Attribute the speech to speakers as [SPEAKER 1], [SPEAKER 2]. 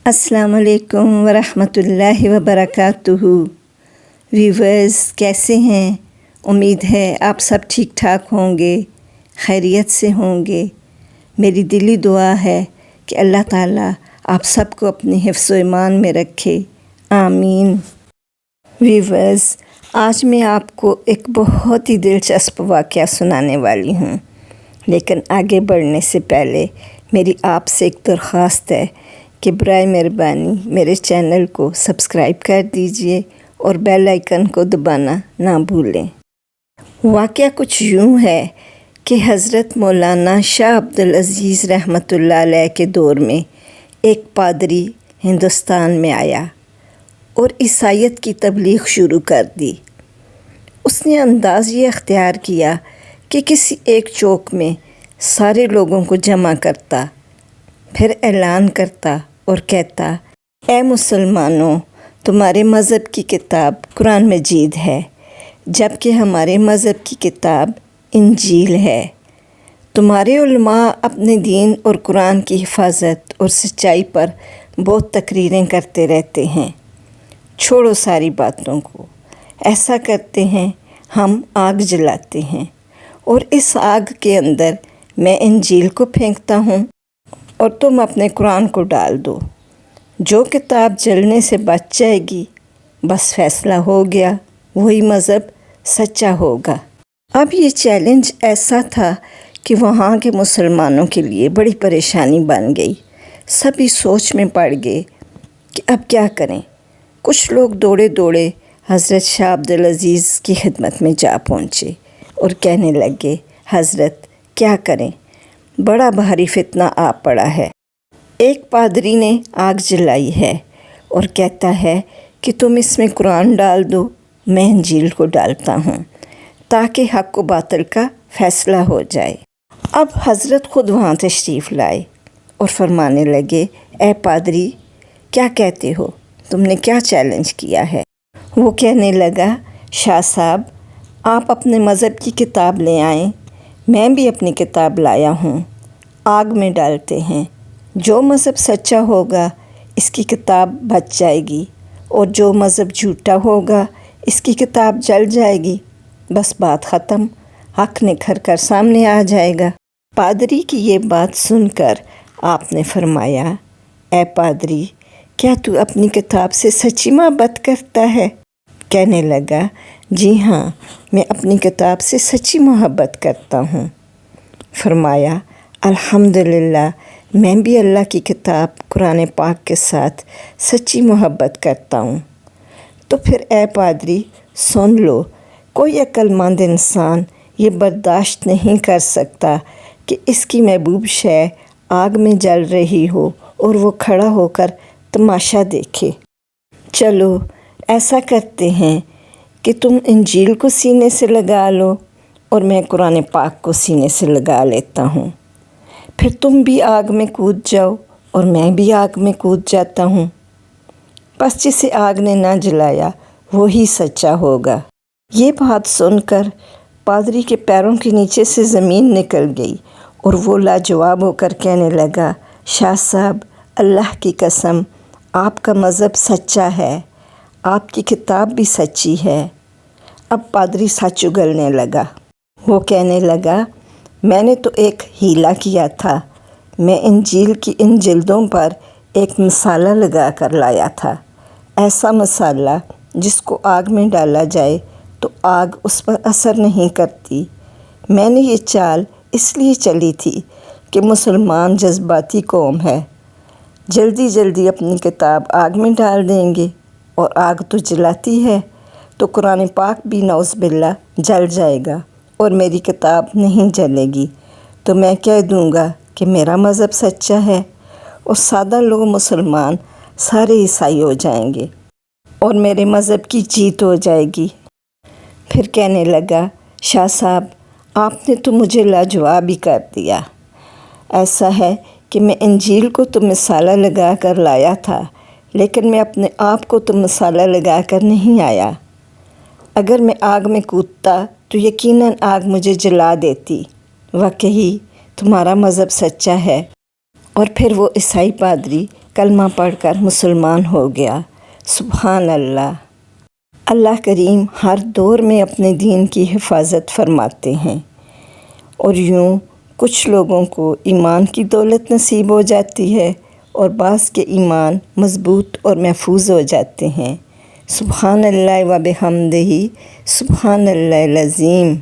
[SPEAKER 1] السلام علیکم ورحمۃ اللہ وبرکاتہ۔ ویورز کیسے ہیں؟ امید ہے آپ سب ٹھیک ٹھاک ہوں گے، خیریت سے ہوں گے۔ میری دلی دعا ہے کہ اللہ تعالیٰ آپ سب کو اپنی حفظ و ایمان میں رکھے، آمین۔ ویورز، آج میں آپ کو ایک بہت ہی دلچسپ واقعہ سنانے والی ہوں، لیکن آگے بڑھنے سے پہلے میری آپ سے ایک درخواست ہے کہ برائے مہربانی میرے چینل کو سبسکرائب کر دیجئے اور بیل آئیکن کو دبانا نہ بھولیں۔ واقعہ کچھ یوں ہے کہ حضرت مولانا شاہ عبدالعزیز رحمۃ اللہ علیہ کے دور میں ایک پادری ہندوستان میں آیا اور عیسائیت کی تبلیغ شروع کر دی۔ اس نے انداز یہ اختیار کیا کہ کسی ایک چوک میں سارے لوگوں کو جمع کرتا، پھر اعلان کرتا اور کہتا، اے مسلمانوں، تمہارے مذہب کی کتاب قرآن مجید ہے، جبکہ ہمارے مذہب کی کتاب انجیل ہے۔ تمہارے علماء اپنے دین اور قرآن کی حفاظت اور سچائی پر بہت تقریریں کرتے رہتے ہیں۔ چھوڑو ساری باتوں کو، ایسا کرتے ہیں ہم آگ جلاتے ہیں اور اس آگ کے اندر میں انجیل کو پھینکتا ہوں اور تم اپنے قرآن کو ڈال دو۔ جو کتاب جلنے سے بچ جائے گی، بس فیصلہ ہو گیا، وہی مذہب سچا ہوگا۔ اب یہ چیلنج ایسا تھا کہ وہاں کے مسلمانوں کے لیے بڑی پریشانی بن گئی۔ سبھی سوچ میں پڑ گئے کہ اب کیا کریں۔ کچھ لوگ دوڑے دوڑے حضرت شاہ عبدالعزیز کی خدمت میں جا پہنچے اور کہنے لگے، حضرت کیا کریں، بڑا بھاری فتنہ آ پڑا ہے۔ ایک پادری نے آگ جلائی ہے اور کہتا ہے کہ تم اس میں قرآن ڈال دو، میں انجیل کو ڈالتا ہوں، تاکہ حق و باطل کا فیصلہ ہو جائے۔ اب حضرت خود وہاں تشریف لائے اور فرمانے لگے، اے پادری کیا کہتے ہو، تم نے کیا چیلنج کیا ہے؟ وہ کہنے لگا، شاہ صاحب آپ اپنے مذہب کی کتاب لے آئیں، میں بھی اپنی کتاب لایا ہوں، آگ میں ڈالتے ہیں، جو مذہب سچا ہوگا اس کی کتاب بچ جائے گی اور جو مذہب جھوٹا ہوگا اس کی کتاب جل جائے گی، بس بات ختم، حق نکھر کر سامنے آ جائے گا۔ پادری کی یہ بات سن کر آپ نے فرمایا، اے پادری کیا تو اپنی کتاب سے سچی محبت کرتا ہے؟ کہنے لگا، جی ہاں، میں اپنی کتاب سے سچی محبت کرتا ہوں۔ فرمایا، الحمدللہ، میں بھی اللہ کی کتاب قرآن پاک کے ساتھ سچی محبت کرتا ہوں۔ تو پھر اے پادری سن لو، کوئی عقل مند انسان یہ برداشت نہیں کر سکتا کہ اس کی محبوب شے آگ میں جل رہی ہو اور وہ کھڑا ہو کر تماشا دیکھے۔ چلو ایسا کرتے ہیں کہ تم انجیل کو سینے سے لگا لو اور میں قرآن پاک کو سینے سے لگا لیتا ہوں، پھر تم بھی آگ میں کود جاؤ اور میں بھی آگ میں کود جاتا ہوں، بس جسے آگ نے نہ جلایا وہی سچا ہوگا۔ یہ بات سن کر پادری کے پیروں کے نیچے سے زمین نکل گئی اور وہ لاجواب ہو کر کہنے لگا، شاہ صاحب اللہ کی قسم آپ کا مذہب سچا ہے، آپ کی کتاب بھی سچی ہے۔ اب پادری سچ اگلنے لگا۔ وہ کہنے لگا، میں نے تو ایک ہیلا کیا تھا، میں انجیل کی ان جلدوں پر ایک مسالہ لگا کر لایا تھا، ایسا مسالہ جس کو آگ میں ڈالا جائے تو آگ اس پر اثر نہیں کرتی۔ میں نے یہ چال اس لیے چلی تھی کہ مسلمان جذباتی قوم ہے، جلدی جلدی اپنی کتاب آگ میں ڈال دیں گے اور آگ تو جلاتی ہے، تو قرآن پاک بھی نعوذ باللہ جل جائے گا اور میری کتاب نہیں جلے گی، تو میں کہہ دوں گا کہ میرا مذہب سچا ہے اور سادہ لوگ مسلمان سارے عیسائی ہو جائیں گے اور میرے مذہب کی جیت ہو جائے گی۔ پھر کہنے لگا، شاہ صاحب آپ نے تو مجھے لاجواب ہی کر دیا۔ ایسا ہے کہ میں انجیل کو تو مسالہ لگا کر لایا تھا، لیکن میں اپنے آپ کو تو مسالہ لگا کر نہیں آیا۔ اگر میں آگ میں کودتا تو یقیناً آگ مجھے جلا دیتی۔ واقعی تمہارا مذہب سچا ہے۔ اور پھر وہ عیسائی پادری کلمہ پڑھ کر مسلمان ہو گیا۔ سبحان اللہ۔ اللہ کریم ہر دور میں اپنے دین کی حفاظت فرماتے ہیں، اور یوں کچھ لوگوں کو ایمان کی دولت نصیب ہو جاتی ہے اور بعض کے ایمان مضبوط اور محفوظ ہو جاتے ہیں۔ سبحان اللہ و بحمدہ، سبحان اللہ العظیم۔